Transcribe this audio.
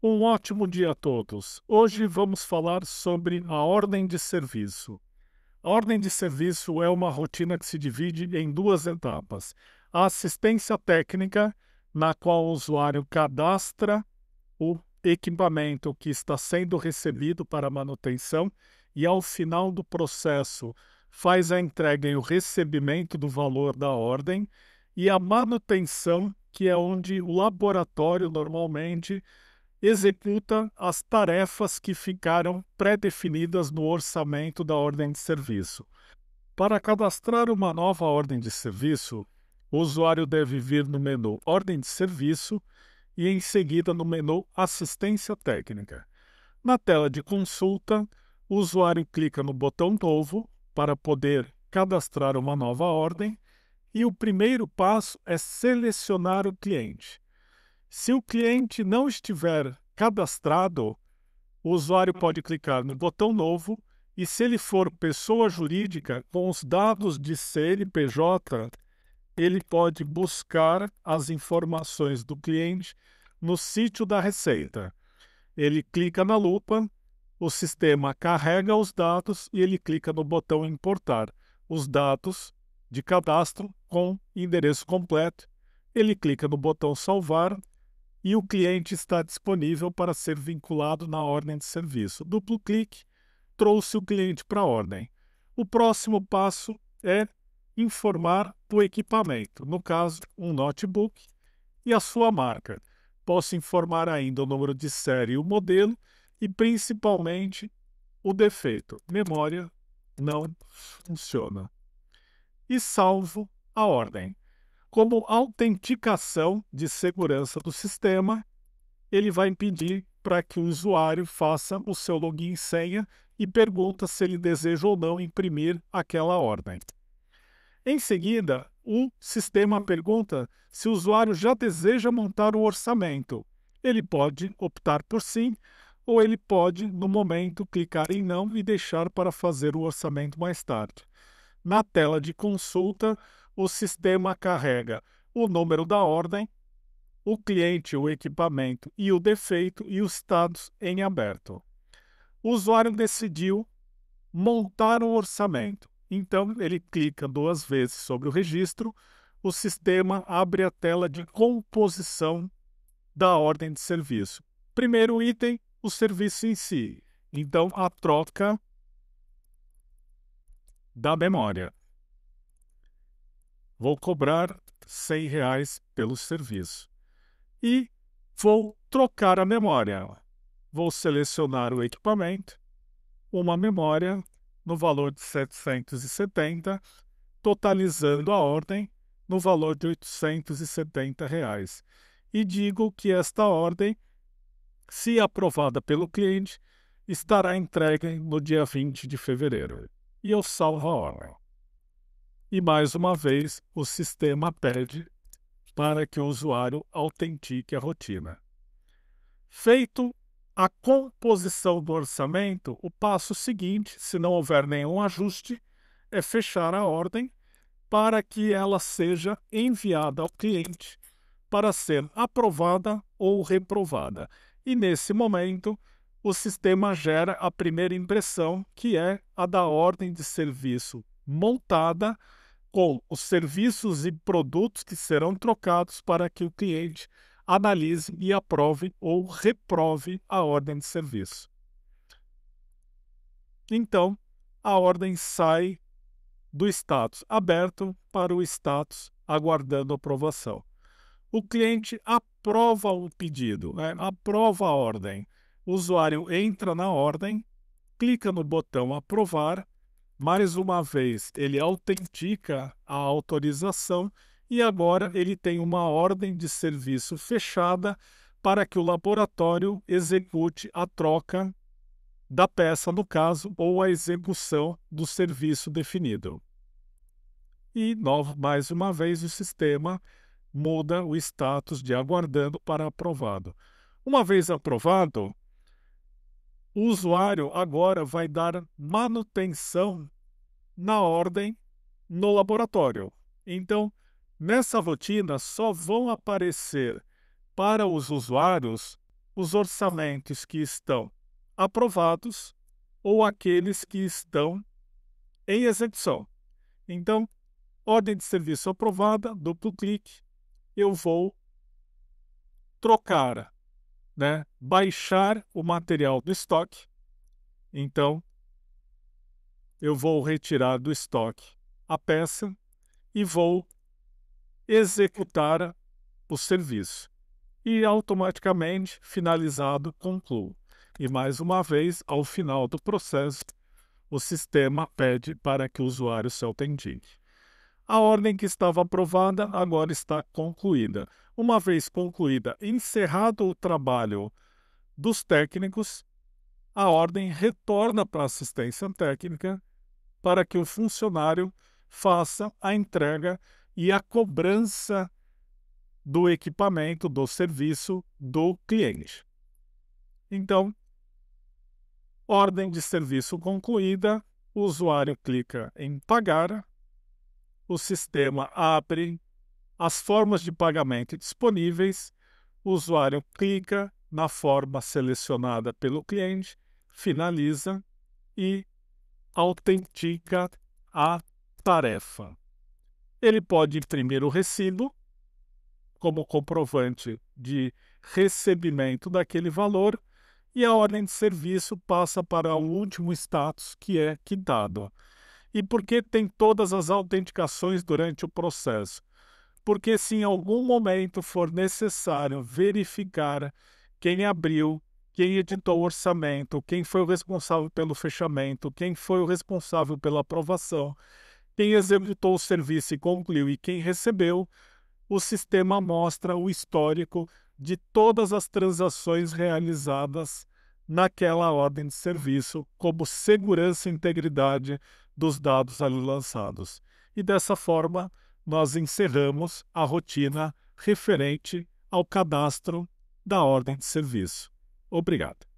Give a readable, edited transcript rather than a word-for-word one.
Um ótimo dia a todos. Hoje vamos falar sobre a ordem de serviço. A ordem de serviço é uma rotina que se divide em duas etapas. A assistência técnica, na qual o usuário cadastra o equipamento que está sendo recebido para manutenção e, ao final do processo, faz a entrega e o recebimento do valor da ordem, e a manutenção, que é onde o laboratório normalmente executa as tarefas que ficaram pré-definidas no orçamento da ordem de serviço. Para cadastrar uma nova ordem de serviço, o usuário deve vir no menu Ordem de Serviço e, em seguida, no menu Assistência Técnica. Na tela de consulta, o usuário clica no botão Novo para poder cadastrar uma nova ordem, e o primeiro passo é selecionar o cliente. Se o cliente não estiver cadastrado, o usuário pode clicar no botão Novo e, se ele for pessoa jurídica com os dados de CNPJ, ele pode buscar as informações do cliente no sítio da Receita. Ele clica na lupa, o sistema carrega os dados e ele clica no botão Importar os dados de cadastro com endereço completo. Ele clica no botão Salvar e o cliente está disponível para ser vinculado na ordem de serviço. Duplo clique trouxe o cliente para a ordem. O próximo passo é informar o equipamento, no caso, um notebook, e a sua marca. Posso informar ainda o número de série e o modelo, e principalmente o defeito. Memória não funciona. E salvo a ordem. Como autenticação de segurança do sistema, ele vai pedir para que o usuário faça o seu login e senha e pergunta se ele deseja ou não imprimir aquela ordem. Em seguida, o sistema pergunta se o usuário já deseja montar o orçamento. Ele pode optar por sim, ou ele pode, no momento, clicar em não e deixar para fazer o orçamento mais tarde. Na tela de consulta, o sistema carrega o número da ordem, o cliente, o equipamento e o defeito e os status em aberto. O usuário decidiu montar o orçamento. Então, ele clica duas vezes sobre o registro, o sistema abre a tela de composição da ordem de serviço. Primeiro item, o serviço em si. Então, a troca da memória. Vou cobrar R$ 100 pelo serviço. E vou trocar a memória. Vou selecionar o equipamento, uma memória no valor de 770, totalizando a ordem no valor de R$ 870. E digo que esta ordem, se aprovada pelo cliente, estará entregue no dia 20 de fevereiro. E eu salvo a ordem. E mais uma vez o sistema pede para que o usuário autentique a rotina. Feito a composição do orçamento, o passo seguinte, se não houver nenhum ajuste, é fechar a ordem para que ela seja enviada ao cliente para ser aprovada ou reprovada. E nesse momento, o sistema gera a primeira impressão, que é a da ordem de serviço montada com os serviços e produtos que serão trocados para que o cliente analise e aprove ou reprove a ordem de serviço. Então, a ordem sai do status aberto para o status aguardando aprovação. O cliente aprova o pedido, aprova a ordem. O usuário entra na ordem, clica no botão aprovar. Mais uma vez, ele autentica a autorização e agora ele tem uma ordem de serviço fechada para que o laboratório execute a troca da peça, no caso, ou a execução do serviço definido. E, mais uma vez, o sistema muda o status de aguardando para aprovado. Uma vez aprovado, o usuário agora vai dar manutenção na ordem no laboratório. Então, nessa rotina só vão aparecer para os usuários os orçamentos que estão aprovados ou aqueles que estão em execução. Então, ordem de serviço aprovada, duplo clique, eu vou trocar, né, baixar o material do estoque. Então, eu vou retirar do estoque a peça e vou executar o serviço. E automaticamente, finalizado, concluo. E mais uma vez, ao final do processo, o sistema pede para que o usuário se autentique. A ordem que estava aprovada agora está concluída. Uma vez concluída, encerrado o trabalho dos técnicos, a ordem retorna para a assistência técnica para que o funcionário faça a entrega e a cobrança do equipamento, do serviço do cliente. Então, ordem de serviço concluída, o usuário clica em pagar, o sistema abre as formas de pagamento disponíveis, o usuário clica na forma selecionada pelo cliente, finaliza e autentica a tarefa. Ele pode imprimir o recibo como comprovante de recebimento daquele valor e a ordem de serviço passa para o último status, que é quitado. E por que tem todas as autenticações durante o processo? Porque se em algum momento for necessário verificar quem abriu, quem editou o orçamento, quem foi o responsável pelo fechamento, quem foi o responsável pela aprovação, quem executou o serviço e concluiu e quem recebeu, o sistema mostra o histórico de todas as transações realizadas naquela ordem de serviço, como segurança e integridade dos dados ali lançados. E dessa forma, nós encerramos a rotina referente ao cadastro da ordem de serviço. Obrigado.